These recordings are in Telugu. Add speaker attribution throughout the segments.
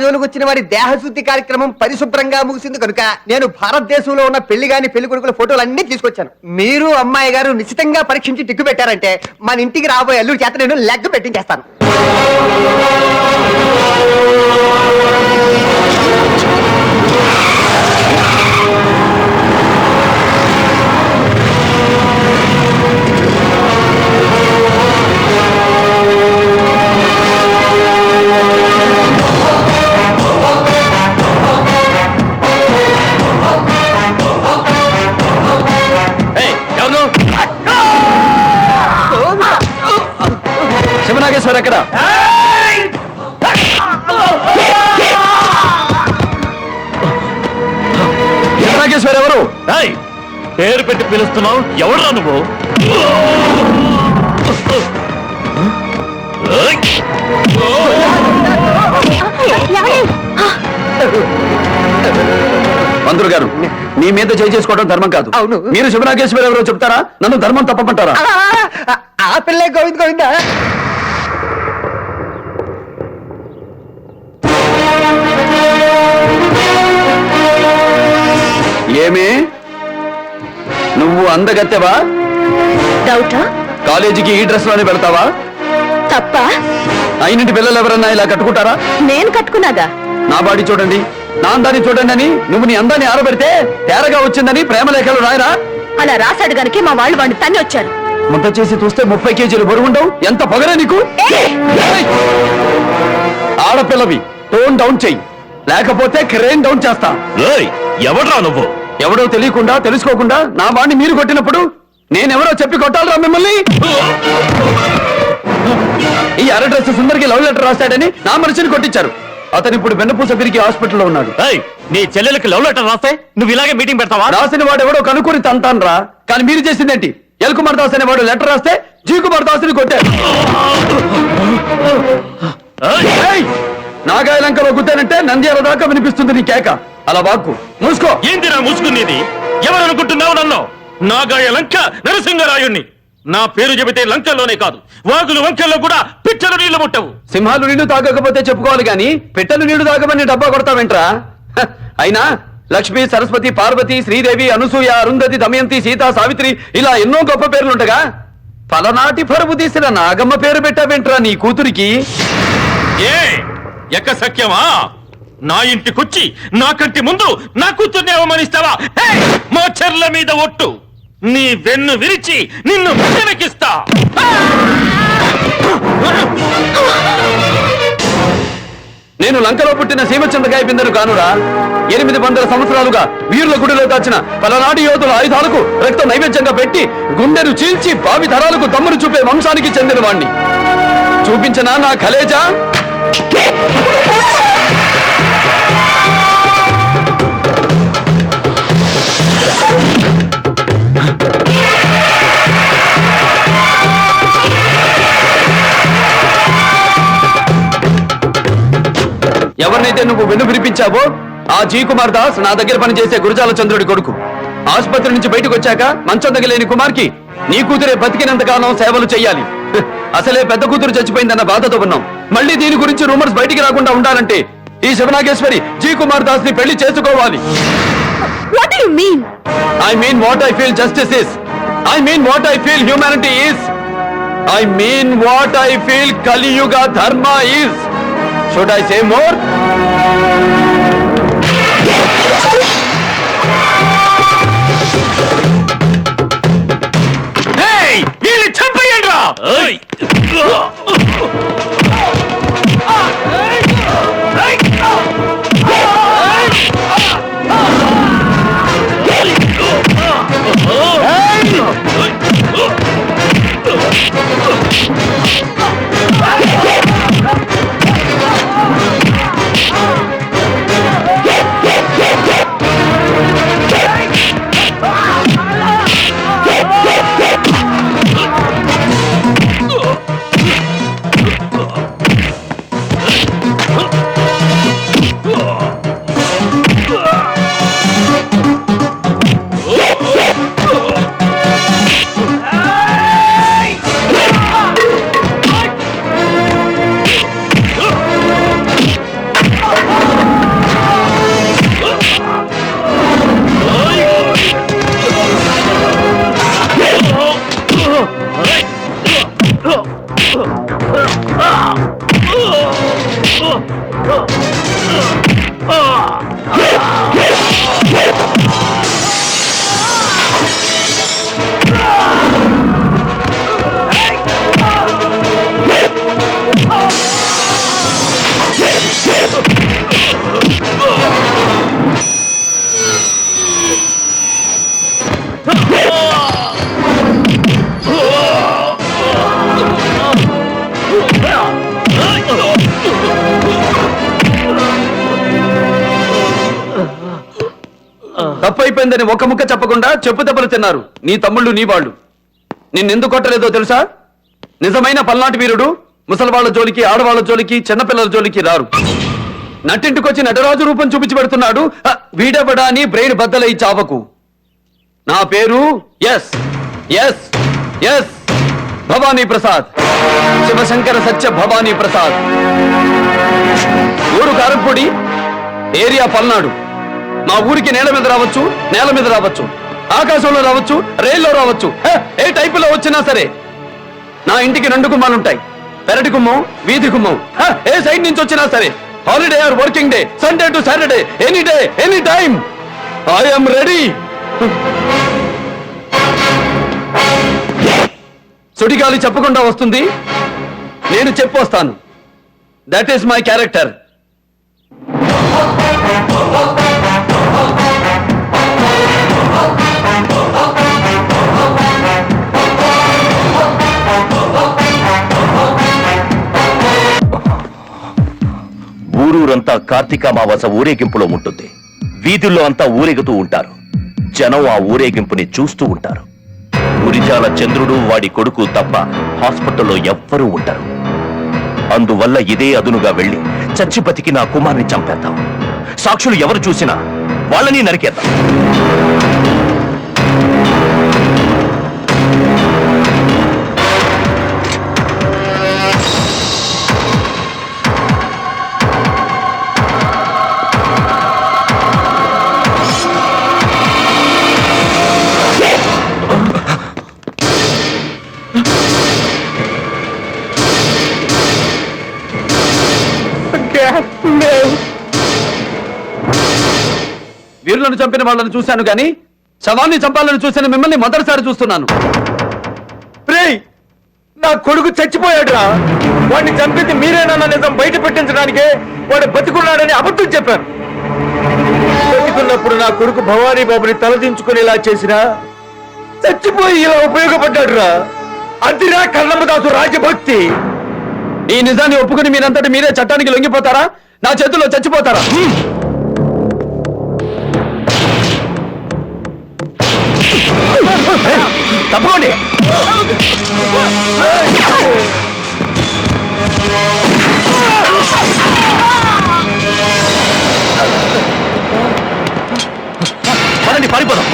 Speaker 1: రంగంలోకి వచ్చిన వారి దేహశుద్ధి కార్యక్రమం పరిశుభ్రంగా ముగిసింది కనుక నేను భారతదేశంలో ఉన్న పెళ్లి గాని పెళ్లి కొడుకుల ఫోటోలు అన్ని తీసుకొచ్చాను. మీరు అమ్మాయి గారు నిశ్చితంగా పరీక్షించి టిక్కు పెట్టారంటే మన ఇంటికి రాబోయే అల్లుడి చేత నేను లెగ్ పెట్టించేస్తాను.
Speaker 2: శివనాగేశ్వర ఎక్కడ? శివనాగేశ్వర ఎవరు?
Speaker 3: పేరు పెట్టి పిలుస్తున్నావు, ఎవరురా నువ్వు?
Speaker 2: మంత్రులు గారు, మీ మీద చేయి చేసుకోవడం ధర్మం కాదు.
Speaker 1: అవును.
Speaker 2: మీరు శివనాగేశ్వర ఎవరో చెప్తారా? నన్ను ధర్మం తప్పమంటారా?
Speaker 1: ఆ పిల్లే గోవింద్ గోవిందా.
Speaker 2: ఏమే నువ్వు అందగత్తెవా?
Speaker 4: డౌటా?
Speaker 2: కాలేజీకి ఈ డ్రెస్ లోనే వెళ్తావా?
Speaker 4: తప్ప.
Speaker 2: అయినంటి పిల్లలు ఎవరన్నా ఇలా కట్టుకుంటారా?
Speaker 4: నేను కట్టుకున్నాగా.
Speaker 2: నా బాడీ చూడండి, నా అందాన్ని చూడండి అని నువ్వు నీ అందాన్ని ఆరబెడితే తేరగా వచ్చిందని ప్రేమ లేఖలు రాయరా?
Speaker 4: అలా రాశాడు గనకే మా వాళ్ళు వాడిని తన్ని వచ్చారు.
Speaker 2: ముద్ద చేసి చూస్తే 30 కేజీలు బరువుండవు. ఎంత పొగరే నీకు! ఆడపిల్లవి, టోన్ డౌన్ చెయ్యి, లేకపోతే క్రేన్ డౌన్ చేస్తా.
Speaker 3: ఎవడ్రా నువ్వు?
Speaker 2: ఎవడో తెలియకుండా తెలుసుకోకుండా నా వాడిని మీరు కొట్టినప్పుడు నేనెవరో చెప్పి కొట్టాలరా మిమ్మల్ని? ఈ అర డ్రెస్ సుందరికి లవ్ లెటర్ రాశాడని నా మనిషిని కొట్టించారు. అతను ఇప్పుడు వెన్నపూస తిరిగి హాస్పిటల్లో ఉన్నాడు.
Speaker 3: నీ చెల్లెలకి లవ్ లెటర్ రాస్తే నువ్వు ఇలాగే మీటింగ్ పెడతావా?
Speaker 2: రాసిన వాడు ఎవడో కనుక్కొని తంతాను రా. కానీ మీరు చేసిందేంటి? ఎల్ కుమార్ దాస్ అనేవాడు లెటర్ రాస్తే జీ కుమార్ దాస్ని కొట్టారు. నాగాయలంకలో గుద్దానంటే నంద్యాల దాకా వినిపిస్తుంది నీ కేక. అలా వాక్కు మూసుకో.
Speaker 3: ఏంటిరా మూసుకునేది? ఎవరనుకుంటున్నావు నన్ను? నాగాయ లంక నరసింహరాయుణ్ణి. నా పేరు చెబితే లంకల్లోనే కాదు, వాగులు వంకల్లో కూడా పిచ్చలు నీళ్లు ముట్టవు.
Speaker 2: సింహాలు నీళ్లు తాగకపోతే చెప్పుకోవాలి గాని పిట్టలు నీళ్లు తాగమని డబ్బా కొడతావేంట్రా? అయినా లక్ష్మి, సరస్వతి, పార్వతి, శ్రీదేవి, అనసూయ, అరుంధతి, దమయంతి, సీత, సావిత్రి ఇలా ఎన్నో గొప్ప పేర్లుండగా పలనాటి పరుపు తీసిన నాగమ్మ పేరు పెట్టావేంట్రా నీ కూతురికి?
Speaker 3: ఏ ఎక్క సఖ్యమా? నా ఇంటికొచ్చి నా కంటి ముందు నా కూతుర్ని అవమానిస్తావా? మా చెర్ల మీద ఒట్టు, నీ వెన్ను విరిచి నిన్ను వెనకిస్తా.
Speaker 2: నేను లంకలో పుట్టిన సీమచంద్రకాయ బిందెను కానురా. 800 సంవత్సరాలుగా వీరుల గుడిలో దాచిన పలనాటి యోధుల ఆయుధాలకు రక్త నైవేద్యంగా పెట్టి గుండెను చీల్చి భావి తరాలకు దమ్మును చూపే వంశానికి చెందిన వాణ్ణి. చూపించనా నా కలేజా? ఎవరినైతే నువ్వు వెన్ను విరిపించావో ఆ జీ కుమార్ దాస్ నా దగ్గర పనిచేసే గురజాల చంద్రుడి కొడుకు. ఆసుపత్రి నుంచి బయటకు వచ్చాక మంచం తగిలేని కుమార్కి నీ కూతురే బతికినంతకాలం సేవలు చెయ్యాలి. అసలే పెద్ద కూతురు చచ్చిపోయిందన్న బాధతో ఉన్నాం. మళ్ళీ దీని గురించి రూమర్స్ బయటికి రాకుండా ఉండాలంటే ఈ శివనాగేశ్వరి జీ కుమార్ దాస్ ని పెళ్లి చేసుకోవాలి.
Speaker 4: What do you mean?
Speaker 2: I mean what I feel justice is. I mean what I feel humanity is. I mean what I feel Kali Yuga Dharma is. Should I say more?
Speaker 3: Hey! వీళ్ళని చంపేయండిరా!
Speaker 2: తప్పైపోయిందని ఒక్క ముక్క చెప్పకుండా చెప్పు దెబ్బలు తిన్నారు నీ తమ్ముళ్ళు నీ వాళ్ళు నిన్నెందుకు కొట్టలేదో తెలుసా? నిజమైన పల్నాటి వీరుడు ముసలివాళ్ల జోలికి, ఆడవాళ్ల జోలికి, చిన్నపిల్లల జోలికి రారు. నట్టింటికొచ్చి నటరాజు రూపం చూపించి పెడుతున్నాడు. వీడబడా అని బ్రెయిన్ బద్దలై చావకు. నా పేరు S S S Bhavani Prasad, Shivashankara Satya Bhavani Prasad. ఊరు కారంపొడి, ఏరియా పల్నాడు. మా ఊరికి నేల మీద రావచ్చు, నేల మీద రావచ్చు, ఆకాశంలో రావచ్చు, రైల్లో రావచ్చు, ఏ టైపులో వచ్చినా సరే. నా ఇంటికి 2 గుమ్మాలుంటాయి, పెరటి గుమ్మం, వీధి గుమ్మం. ఏ సైడ్ నుంచి వచ్చినా సరే, holiday or working day, Sunday to Saturday, any day any time I'm ready. సుడిగాలి చెప్పకుండా వస్తుంది, నేను చెప్పొస్తాను. That is my character.
Speaker 5: ఊరూరంతా కార్తీక అమావాస ఊరేగింపులో ఉంటుంది. వీధుల్లో అంతా ఊరేగుతూ ఉంటారు. జనం ఆ ఊరేగింపుని చూస్తూ ఉంటారు. గురిజాల చంద్రుడు వాడి కొడుకు తప్ప హాస్పిటల్లో ఎవ్వరూ ఉంటారు. అందువల్ల ఇదే అదునుగా వెళ్లి చచ్చి బతికి నా కుమార్ని చంపేద్దాం. సాక్షులు ఎవరు చూసినా వాళ్ళని నరికేద్దాం.
Speaker 2: వీరులను చంపిన వాళ్ళని చూశాను గాని శవాన్ని చంపాలని చూసిన మిమ్మల్ని మొదటిసారి చూస్తున్నాను.
Speaker 6: నా కొడుకు చచ్చిపోయాడురా. వాడిని చంపింది మీరేనన్న నిజం బయట పెట్టించడానికే వాడు బతికున్నాడని అబద్ధం చెప్పాను. బతికున్నప్పుడు నా కొడుకు భవానీ బాబుని తలదించుకుని ఇలా చేసినా, చచ్చిపోయి ఇలా ఉపయోగపడ్డాడురా. అదిరా కన్నమ్మదాసు రాజభక్తి.
Speaker 2: ఈ నిజాన్ని ఒప్పుకుని మీరంతటి మీరే చట్టానికి లొంగిపోతారా? నా చేతుల్లో చచ్చిపోతారా?
Speaker 5: తప్పకోండి. పదండి, పారిపోదాం.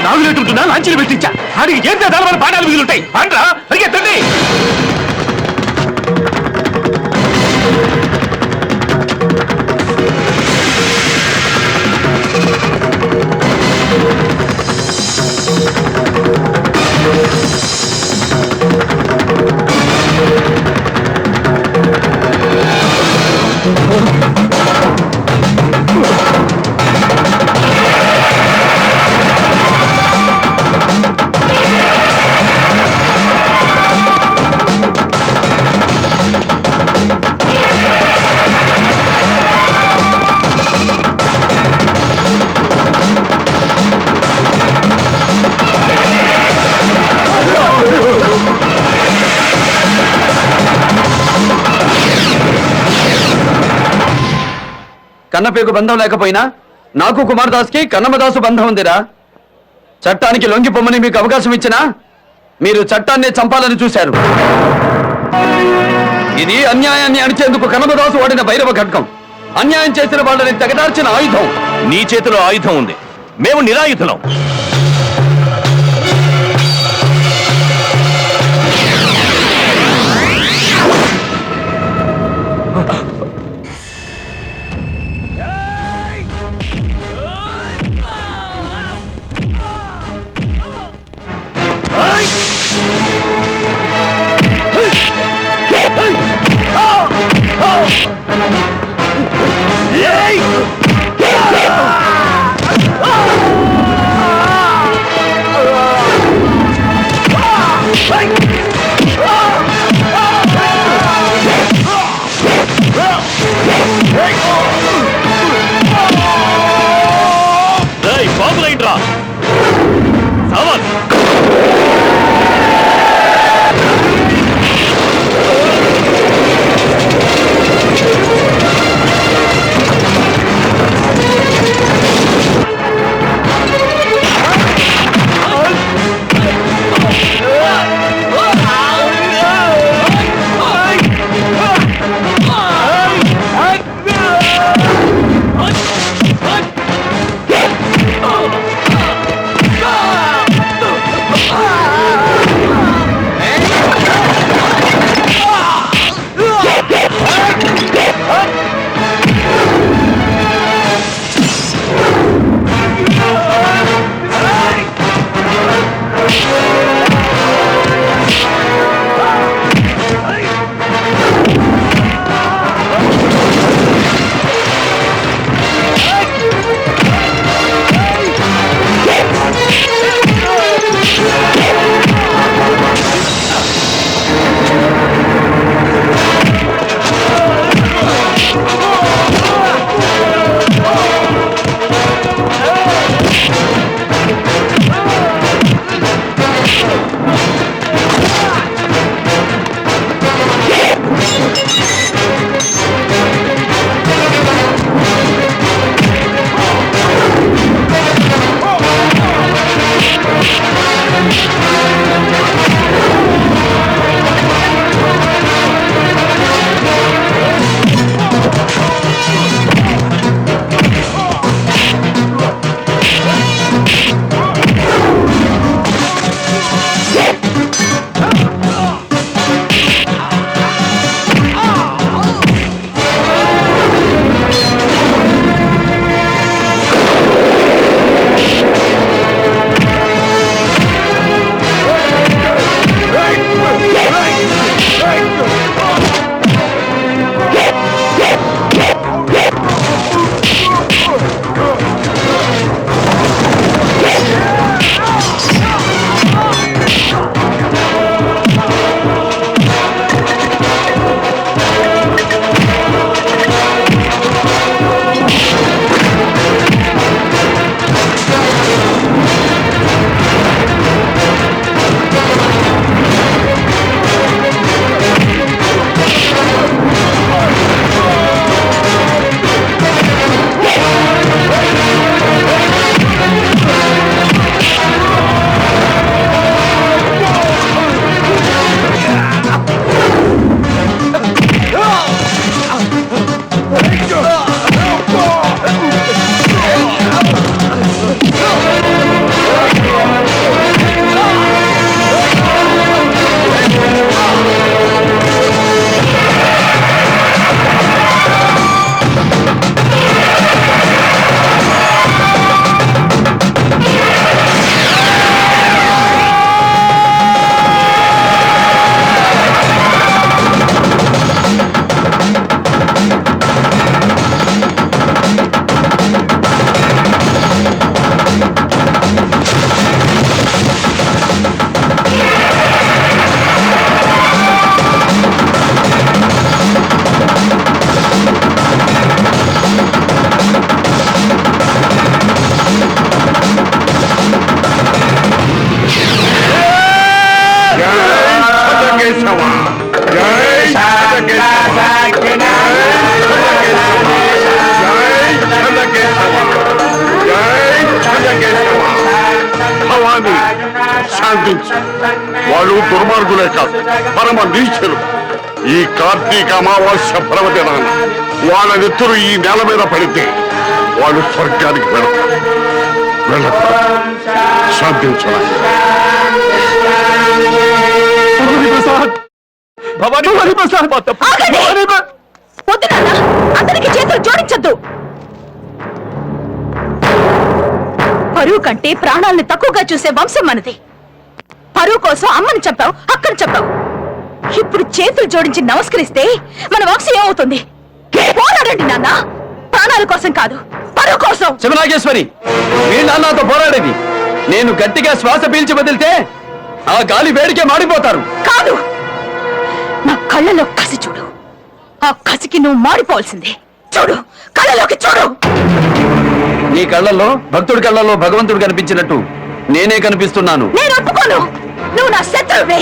Speaker 3: నాగులేటుంటున్నా లాంచీలు పెట్టించా. ఆడికి ఏం తెదాల పాఠాలు మిగులుంటాయి అంట్రా పరిగెత్తండి.
Speaker 2: కన్నపేకు బంధం లేకపోయినా నాకు కుమారదాస్కి కన్నమ్మదాసు బంధం ఉందిరా. చట్టానికి లొంగిపోమని మీకు అవకాశం ఇచ్చినా మీరు చట్టాన్ని చంపాలని చూశారు. ఇది అన్యాయాన్ని అణిచేందుకు కనమదాసు వాడిన భైరవ ఖడ్గం. అన్యాయం చేసిన వాళ్ళని తెగదార్చిన ఆయుధం.
Speaker 5: నీ చేతిలో ఆయుధం ఉంది, మేము నిరాయుధులం. బాబులైండ్రా సావన్.
Speaker 7: శాంతించు. వాళ్ళు దుర్మార్గులే కాదు, పరమ నీచులు. ఈ కార్తీక అమావాస్య పర్వదినాన వాళ్ళ నెత్తురు ఈ నేల మీద పడితే వాళ్ళు స్వర్గానికి వెళతారు. శాంతించడం.
Speaker 4: ఆగండి! వద్దు నాన్న, అతనికి చేతులు జోడించొద్దు. పరువు కంటే ప్రాణాలను తక్కువగా చూసే వంశం మనది. పరువు కోసం అమ్మని చెప్పావు, అక్కని చెప్పావు. ఇప్పుడు చేతులు జోడించి నమస్కరిస్తే మన వంశం ఏమవుతుంది? పోరాడండి నాన్న, ప్రాణాల కోసం కాదు, పరువు కోసం.
Speaker 2: శివనాగేశ్వరి, మీ నాన్నతో పోరాడేది నేను గట్టిగా శ్వాస పీల్చి వదిలితే ఆ గాలి వేడికే మాడిపోతారు.
Speaker 4: కాదు, నా కళ్ళలో కసి చూడు. ఆ కసికి నువ్వు మాడిపోవాల్సిందే. చూడు, కళ్ళలోకి చూడు.
Speaker 2: నీ కళ్ళల్లో భక్తుడి కళ్ళల్లో భగవంతుడు కనిపించినట్టు నేనే కనిపిస్తున్నాను.
Speaker 4: నేను ఒప్పుకోను. నువ్వు నా శత్రువే.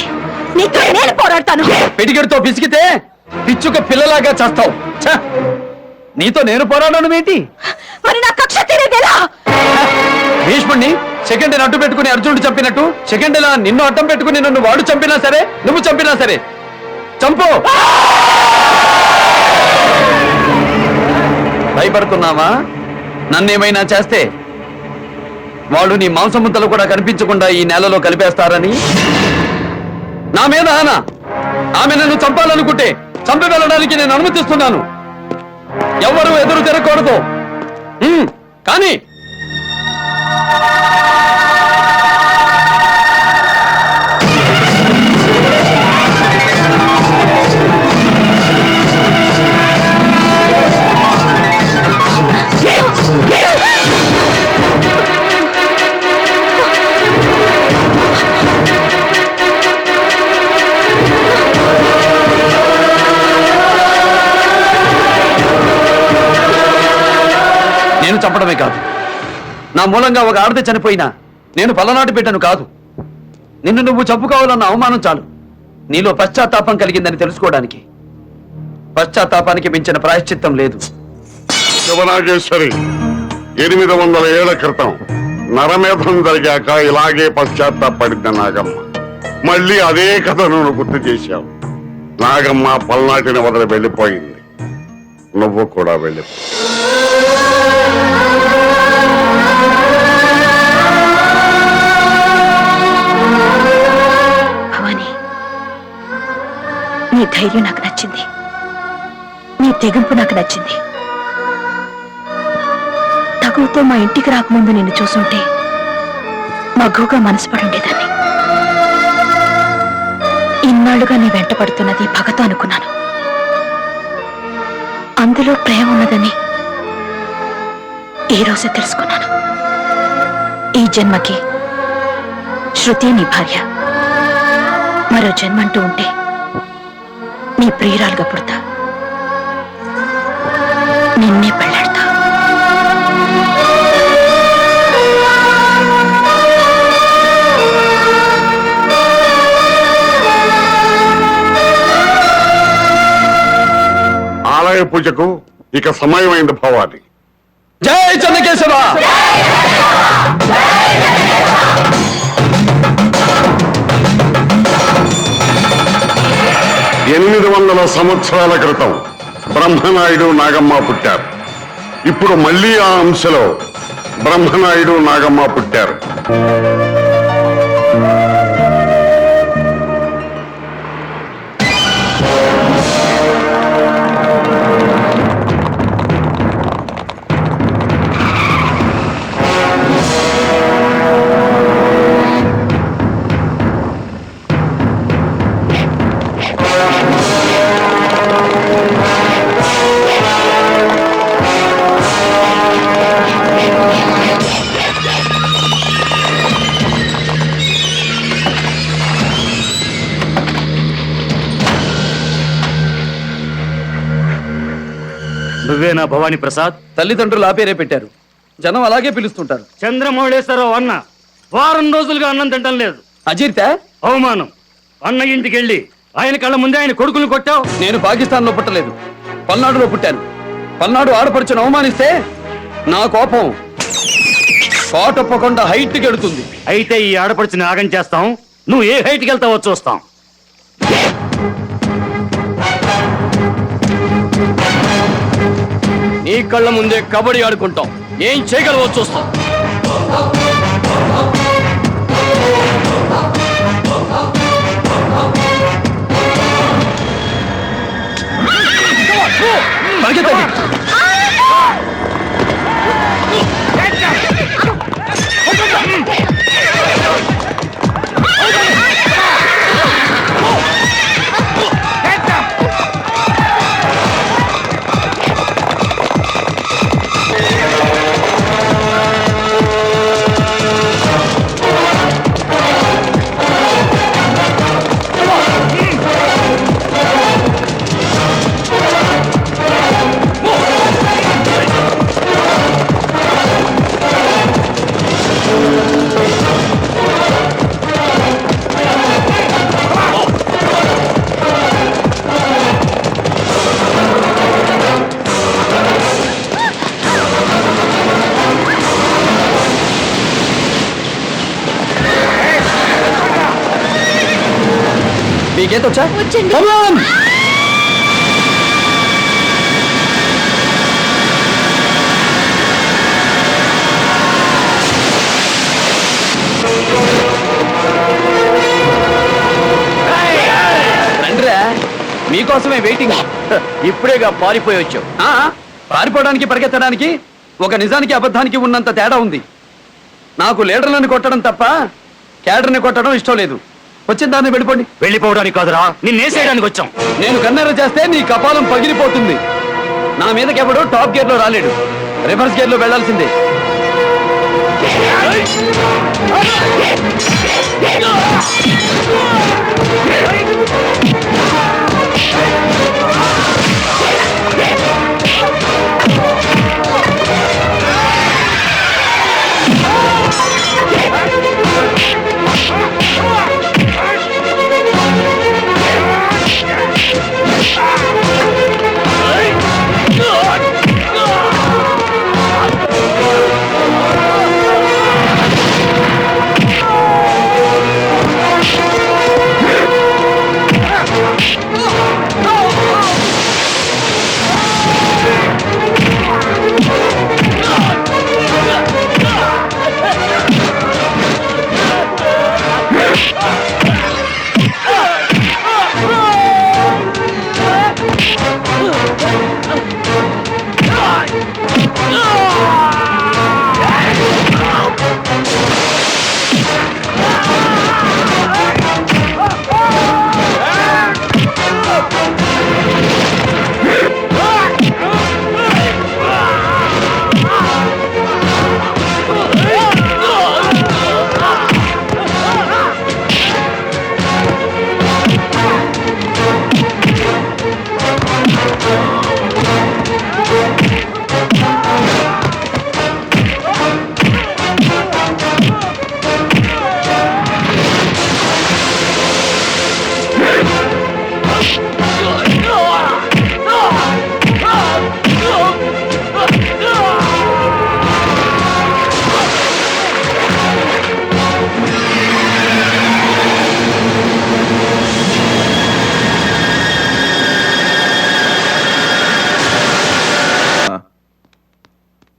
Speaker 4: నీతో నేను పోరాడతాను.
Speaker 2: పిటికెడితో పిసికితే పిచ్చుక పిల్లలాగా చేస్తావు. నీతో నేను పోరాడను ఏంటి?
Speaker 4: మరి నా కక్ష తీరేదేలా?
Speaker 2: భీష్ముడిని సెకండ్ అడ్డు పెట్టుకుని అర్జునుడు చంపినట్టు సెకండ్ నిన్ను అడ్డం పెట్టుకుని నన్ను వాడు చంపినా సరే, నువ్వు చంపినా సరే చంపు. భయపడుతున్నావా? నన్నేమైనా చేస్తే వాళ్ళు నీ మాంసముద్దలు కూడా కనిపించకుండా ఈ నేలలో కలిపేస్తారని? నా మీద ఆమె నన్ను చంపాలనుకుంటే చంపి వెళ్ళడానికి నేను అనుమతిస్తున్నాను. ఎవరు ఎదురు తిరగకూడదు. కానీ నేను చంపడమే కాదు, నా మూలంగా ఒక ఆడది చనిపోయినా నేను పల్లనాటి బిడ్డను కాదు. నిన్ను నువ్వు చంపుకోవాలన్న అవమానం చాలు నీలో పశ్చాత్తాపం కలిగిందని తెలుసుకోవడానికి. పశ్చాత్తాపానికి మించిన ప్రాయశ్చిత్తం లేదు.
Speaker 7: శివనాగేశ్వరి, 800 ఏళ్ల క్రితం నరమేధం జరిగాక ఇలాగే పశ్చాత్తాపడింది నాగమ్మ. మళ్ళీ అదే కథను నువ్వు గుర్తు చేశావు. నాగమ్మ పల్నాటిని వదిలి వెళ్ళిపోయింది. నువ్వు కూడా వెళ్ళిపో.
Speaker 4: భవాని, నీ ధైర్యం నాకు నచ్చింది. నీ తెగింపు నాకు నచ్చింది. తగువుతో మా ఇంటికి రాకముందు నిన్ను చూసుంటే మగ్గుగా మనసు పడుండేదాన్ని. ఇన్నాళ్లుగా నీ వెంట పడుతున్నది పగతో అనుకున్నాను. అందులో ప్రేమ ఉన్నదని ఈ రోజే తెలుసుకున్నాను. ఈ జన్మకి శృతి నీ భార్య. మరో జన్మంటూ ఉంటే నీ ప్రియురాలుగా పుడతా, నిన్నే పెళ్ళాడతా.
Speaker 7: ఆలయ పూజకు ఇక సమయమైంది భవాని.
Speaker 2: జై చెన్నకేశవ.
Speaker 7: 800 సంవత్సరాల క్రితం బ్రహ్మనాయుడు నాగమ్మ పుట్టారు. ఇప్పుడు మళ్ళీ ఆ అంశలో బ్రహ్మనాయుడు నాగమ్మ పుట్టారు.
Speaker 6: నువ్వేనా భవానీ ప్రసాద్?
Speaker 2: తల్లిదండ్రులు ఆ పేరే పెట్టారు, జనం అలాగే పిలుస్తుంటారు.
Speaker 6: చంద్రమౌళేశ్వరరావు అన్న వారం రోజులుగా అన్నం తింటం లేదు.
Speaker 2: అజీర్త
Speaker 6: అవమానం. అన్న ఇంటికి వెళ్ళి ఆయన కళ్ళ ముందే ఆయన కొడుకులు కొట్టావు.
Speaker 2: నేను పాకిస్తాన్ లో పుట్టలేదు, పల్నాడులో పుట్టాను. పల్నాడు ఆడపడుచును అవమానిస్తే నా కోపం కోటప్పకుండా హైట్కి వెడుతుంది.
Speaker 6: అయితే ఈ ఆడపడిచిన ఆగం చేస్తాం. నువ్వు ఏ హైట్కి వెళ్తావో చూస్తాం.
Speaker 2: కళ్ళ ముందే కబడ్డీ ఆడుకుంటాం. ఏం చేయగలవో చూస్తాం. పరిగెత్తండి. మీకేతొచ్చా?
Speaker 4: వచ్చండి.
Speaker 2: Come on! రండిరా, మీకోసమే వెయిటింగ్.
Speaker 6: ఇప్పుడేగా పారిపోయి వచ్చావు.
Speaker 2: పారిపోవడానికి పరిగెత్తడానికి ఒక నిజానికి అబద్ధానికి ఉన్నంత తేడా ఉంది. నాకు లీడర్లను కొట్టడం తప్ప క్యాడర్ని కొట్టడం ఇష్టం లేదు. వచ్చిన దాన్ని వెళ్ళిపోండి.
Speaker 6: వెళ్ళిపోవడానికి కాదురా, నిన్నేసేయడానికి వచ్చాం.
Speaker 2: నేను కన్నెర చేస్తే నీ కపాలం పగిలిపోతుంది. నా మీదకెవడు టాప్ గేర్ లో రాలేడు. రివర్స్ గేర్ లో వెళ్లాల్సిందే.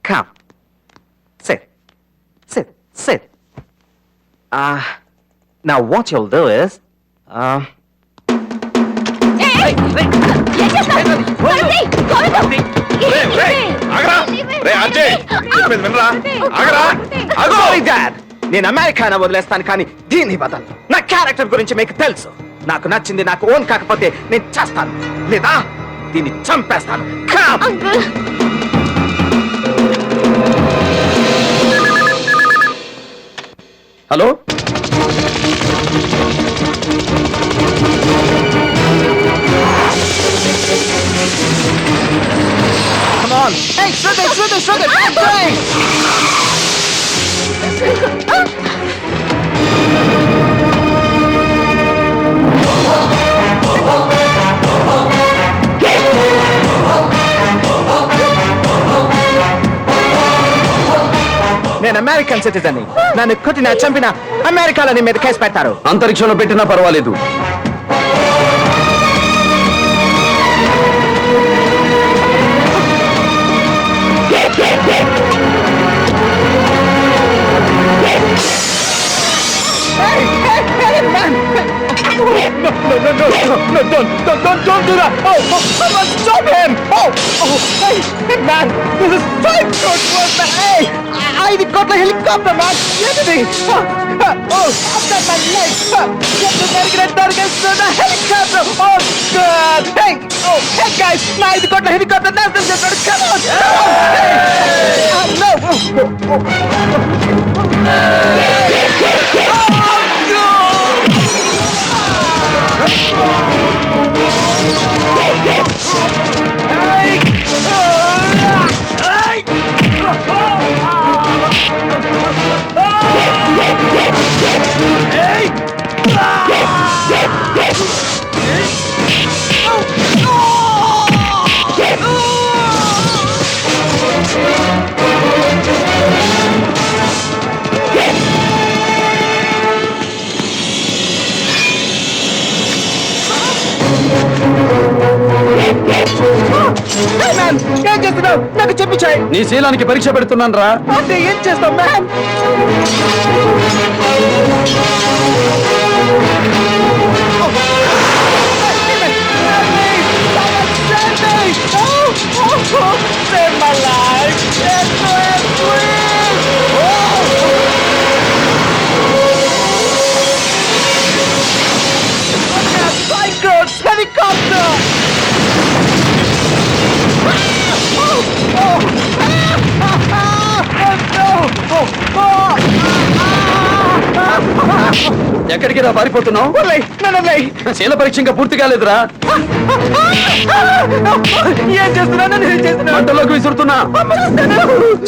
Speaker 1: Come. Sit. Sit. Sit. Now what you'll do is,
Speaker 4: ఏయ్! ఏం చేస్తావ్? గోవింద్! గోవింద్!
Speaker 1: Sorry, Dad. నేను అమెరికానా వదిలేస్తాను కానీ దీన్ని వదలను. నా క్యారెక్టర్ గురించి మీకు తెలుసు. నాకు నచ్చింది నాకు ఓన్ కాకపోతే నేను చేస్తాను, లేదా దీన్ని చంపేస్తాను. Come.
Speaker 4: Uncle!
Speaker 2: Hello,
Speaker 1: Come on. Hey, sugar, sugar, sugar. Drink. నేను అమెరికన్ సిటిజన్. నన్ను కొట్టిన చంపిన అమెరికాలో నీ మీద కేసు పెడతారు.
Speaker 2: అంతరిక్షంలో పెట్టినా పర్వాలేదు.
Speaker 1: Stop him! Hey, man, this is 5 crores worth, man. Hey, I got the helicopter, man. Get me. Stop that, man. Leg. Get the target to the helicopter. Oh, God. Hey, hey, guys. Now I got the helicopter. Now this is going to come on. Hey. No. Hey, man, ఏం చేస్తున్నావు? నాకు చెప్పించాయి.
Speaker 2: నీ శీలానికి పరీక్ష పెడుతున్నాను రా.
Speaker 1: అంటే ఏం చేస్తావు, man? Save my life! Psychos! Helicopter!
Speaker 2: ఎక్కడికి రా పారిపోతున్నావు? శీల పరీక్ష ఇంకా పూర్తి కాలేదురా.
Speaker 1: ఏం చేస్తున్నాను? నేను చేస్తున్నా
Speaker 2: మంటలోకి విసురుతున్నా.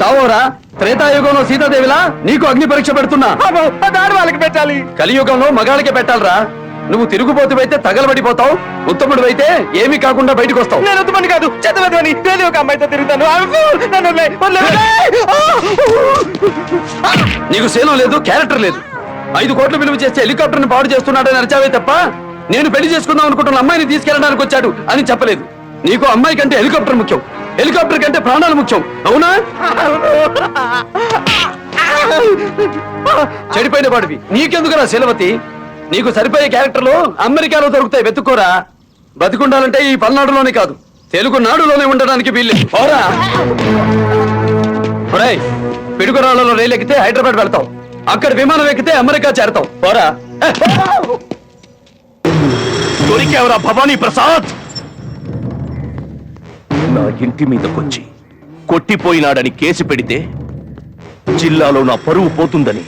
Speaker 2: చావోరా. త్రేతాయుగంలో సీతాదేవిలా నీకు అగ్ని పరీక్ష పెడుతున్నా.
Speaker 1: వాళ్ళకి పెట్టాలి.
Speaker 2: కలియుగంలో మగాళ్ళకే పెట్టాలరా. నువ్వు తిరుగుబోతువైతే తగలబడిపోతావు, ఉత్తముడు అయితే ఏమీ కాకుండా బయటకు వస్తావు.
Speaker 1: నేను ఉత్తమని కాదు, చెత్తవని వేరే ఒక అమ్మాయితో తిరుగుతాను.
Speaker 2: నీకు శీలం లేదు, క్యారెక్టర్ లేదు. 5 కోట్లు విలువ చేస్తే హెలికాప్టర్ ని పాడు చేస్తున్నాడని అరిచావే తప్ప నేను పెళ్లి చేసుకుందాం అనుకుంటున్న అమ్మాయిని తీసుకెళ్ళడానికి వచ్చాడు అని చెప్పలేదు. నీకు అమ్మాయి కంటే హెలికాప్టర్ ముఖ్యం, హెలికాప్టర్ కంటే ప్రాణాలు ముఖ్యం. అవునా? చెడిపోయిన వాడివి నీకెందుకురా శీలవతి? నీకు సరిపోయే క్యారెక్టర్లు అమెరికాలో దొరుకుతాయి, వెతుక్కోరా. బతికుండాలంటే ఈ పల్నాడులోనే కాదు, తెలుగు నాడులోనే ఉండడానికి వీల్లేదు. పోరా. పిడుగురాళ్లలో రైలు ఎక్కితే హైదరాబాద్ వెళ్తావు, అక్కడ విమానం ఎక్కితే అమెరికా చేరతావు. పోరా.
Speaker 5: దొరికావరా భవానీ ప్రసాద్? నా ఇంటి మీదకొచ్చి కొట్టిపోయినాడని కేసు పెడితే జిల్లాలో నా పరువు పోతుందని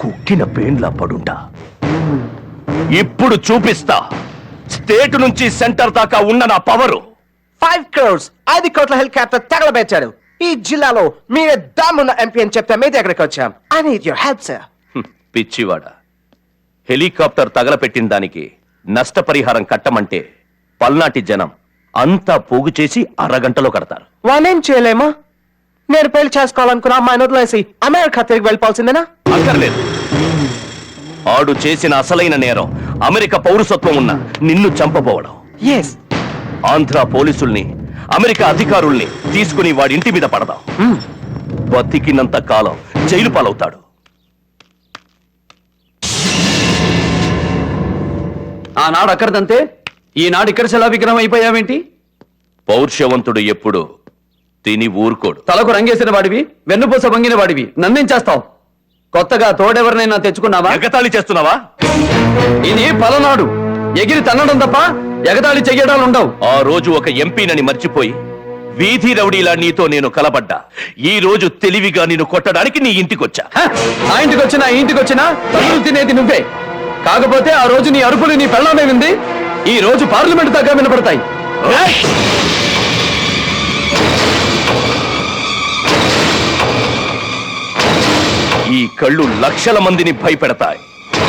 Speaker 5: కుక్కిన పేన్లా పడుంటా. ఇప్పుడు చూపిస్తా స్టేట్ నుంచి సెంటర్ దాకా ఉన్న నా పవరు.
Speaker 1: 5 crores 5 కోట్ల హెలికాప్టర్ తగలబెట్టాడు. ఈ జిల్లాలో మీరే దమ్మున్న ఎంపీ అని చెప్తే మీ దగ్గరికి వచ్చాం. I need your help sir.
Speaker 5: పిచ్చివాడ, హెలికాప్టర్ తగలపెట్టిన దానికి నష్టపరిహారం కట్టమంటే పల్నాటి జనం అంతా పోగు చేసి అరగంటలో కడతారు.
Speaker 1: వానేం చేయలేమా? నేను పెళ్లి చేసుకోవాలనుకున్న అమ్మాయిని వదిలేసి అమెరికా తిరిగి వెళ్ళిపోవాల్సిందేనా?
Speaker 5: అక్కర్లేదు. ఆడు చేసిన అసలైన నేరం అమెరికా పౌరసత్వం ఉన్న నిన్ను చంపబోవడం.
Speaker 1: ఎస్.
Speaker 5: ఆంధ్ర పోలీసుల్ని, అమెరికా అధికారుల్ని తీసుకుని వాడి ఇంటి మీద పడదాం. బతికినంత కాలం జైలు పాలవుతాడు.
Speaker 2: ఆనాడు అక్కడదంతే, ఈనాడు ఇక్కడ శిలా విగ్రహం అయిపోయావేంటి?
Speaker 5: పౌరుషవంతుడు ఎప్పుడు తిని ఊరుకోడు.
Speaker 2: తలకు రంగేసిన వాడివి, వెన్నుపూస వంగిన వాడివి, నన్నేం చేస్తావు? కొత్తగా తోడెవరినైనా తెచ్చుకున్నావా?
Speaker 5: ఎగతాళి చేస్తున్నావా?
Speaker 2: ఇది పలనాడు, ఎగిరి తన్నడం తప్ప ఎగతాళి చెయ్యడాలు ఉండవు.
Speaker 5: ఆ రోజు ఒక ఎంపీనని మర్చిపోయి వీధి రౌడీలా నీతో నేను కలబడ్డా. ఈ రోజు తెలివిగా నిన్ను కొట్టడానికి నీ ఇంటికొచ్చా.
Speaker 2: ఆ ఇంటికొచ్చినా ఈ ఇంటికొచ్చినా తన్నులు తినేది నువ్వే. కాకపోతే ఆ రోజు నీ అరుపులు నీ పెళ్ళామే వింది, ఈ రోజు పార్లమెంట్ దాకా వినపడతాయి.
Speaker 5: ఈ కళ్ళు లక్షల మందిని భయపెడతాయి.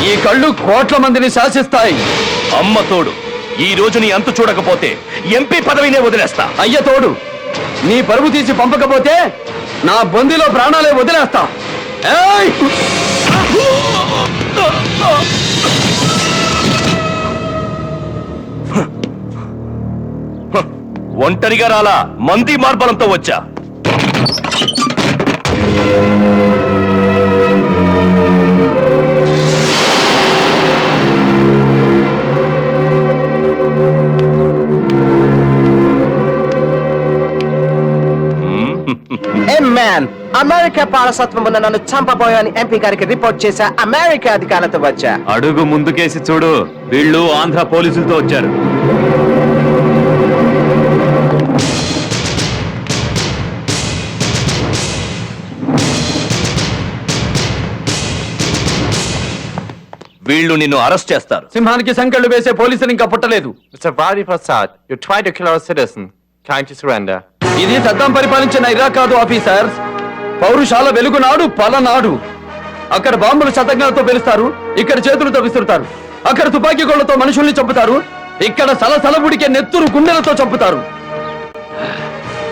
Speaker 2: ఈ కళ్ళు కోట్ల మందిని శాసిస్తాయి.
Speaker 5: అమ్మ తోడు, ఈ రోజు నీ అంతు చూడకపోతే ఎంపీ పదవినే వదిలేస్తా.
Speaker 2: అయ్య తోడు, నీ పరువు తీసి పంపకపోతే నా బొందిలో ప్రాణాలే వదిలేస్తా. ఏయ్!
Speaker 5: ఒంటరిగా రాలా, మంది మార్బలంతో వచ్చా.
Speaker 8: మ్యాన్ అమెరికా పాలసత్వం ఉన్న నన్ను చంపబోయని ఎంపీ గారికి రిపోర్ట్ చేశా అమెరికా అధికారులతో వచ్చా.
Speaker 2: అడుగు ముందుకేసి చూడు, వీళ్ళు ఆంధ్ర పోలీసులతో వచ్చారు.
Speaker 5: వీళ్ళు నిన్ను అరెస్ట్ చేస్తారు.
Speaker 2: సింహానికి సంకెళ్ళు వేసే పోలీసులు ఇంకా పుట్టలేదు.
Speaker 6: Mr. Vadi Prasad, you tried to kill our citizen. Kindly surrender.
Speaker 2: ఇది సద్దాం పరిపాలించిన ఇరాక్ కాదు ఆఫీసర్స్, పౌరుషాల వెలుగునాడు పలనాడు. అక్కడ బాంబులు శతజ్ఞాలతో పేలుస్తారు, ఇక్కడ చేతులతో విసురుతారు. అక్కడ తుపాకీ గోళ్లతో మనుషుల్ని చంపుతారు, ఇక్కడ సలసలబుడికే నెత్తురు గుండెలతో చంపుతారు.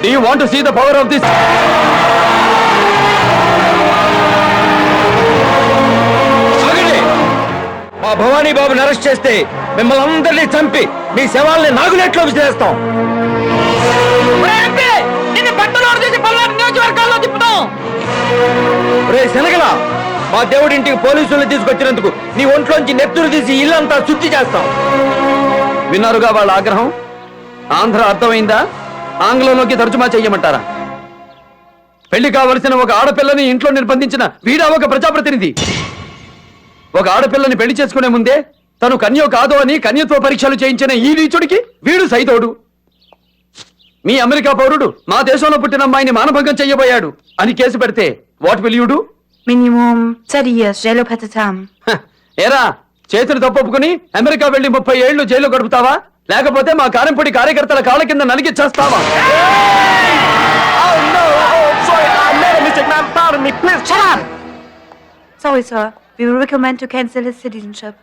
Speaker 2: Do you want to see the power of this?
Speaker 6: ఆగండి. మా భవానీ బాబుని అరెస్ట్ చేస్తే మిమ్మల్ని అందరినీ చంపి మీ శవాల్ని నాగునేట్లో విసిరేస్తాం. రే శనగల, మా దేవుడింటికి పోలీసుల్ని తీసుకొచ్చినందుకు నీ ఒంట్లోంచి నెత్తురు తీసి ఇల్లంతా శుద్ధి చేస్తాం.
Speaker 2: విన్నారుగా వాళ్ళ ఆగ్రహం. ఆంధ్ర అర్థమైందా? ఆంగ్లంలోకి తర్జుమా చెయ్యమంటారా? పెళ్లి కావలసిన ఒక ఆడపిల్లని ఇంట్లో నిర్బంధించిన వీడా ఒక ప్రజాప్రతినిధి. ఒక ఆడపిల్లని పెళ్లి చేసుకునే ముందే తను కన్యో కాదో అని కన్యత్వ పరీక్షలు చేయించిన ఈ నీచుడికి వీడు సైతోడు. మీ అమెరికా పౌరుడు మా దేశంలో పుట్టిన అమ్మాయిని మానభంగం చెయ్యబోయాడు అని కేసు పెడితే what will you do?
Speaker 4: Minimum 30 years jail పెడతాం.
Speaker 2: ఏరా, చేతులు తప్పొప్పుకుని అమెరికా వెళ్లి 30 ఏళ్లు జైలు గడుపుతావా, లేకపోతే మా కారంపొడి కార్యకర్తల కాళ్ళ కింద నలిగి చేస్తావా?
Speaker 4: Shut up! Sorry, sir. We will recommend to cancel his citizenship.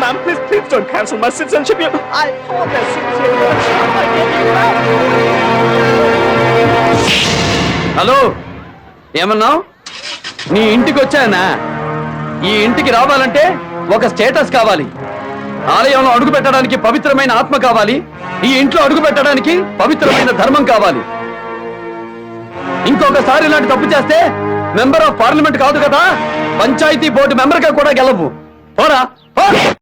Speaker 8: Ma'am, please don't cancel my citizenship. I hold that citizenship.
Speaker 2: Hello, ఏమన్నావు? నీ ఇంటికి వచ్చానా? ఈ ఇంటికి రావాలంటే ఒక స్టేటస్ కావాలి. ఆలయంలో అడుగు పెట్టడానికి పవిత్రమైన ఆత్మ కావాలి. ఈ ఇంట్లో అడుగు పెట్టడానికి పవిత్రమైన ధర్మం కావాలి. ఇంకొకసారి ఇలాంటి తప్పు చేస్తే మెంబర్ ఆఫ్ పార్లమెంట్ కాదు కదా, పంచాయతీ బోర్డు మెంబర్ గా కూడా గెలవు. పోరా, పో.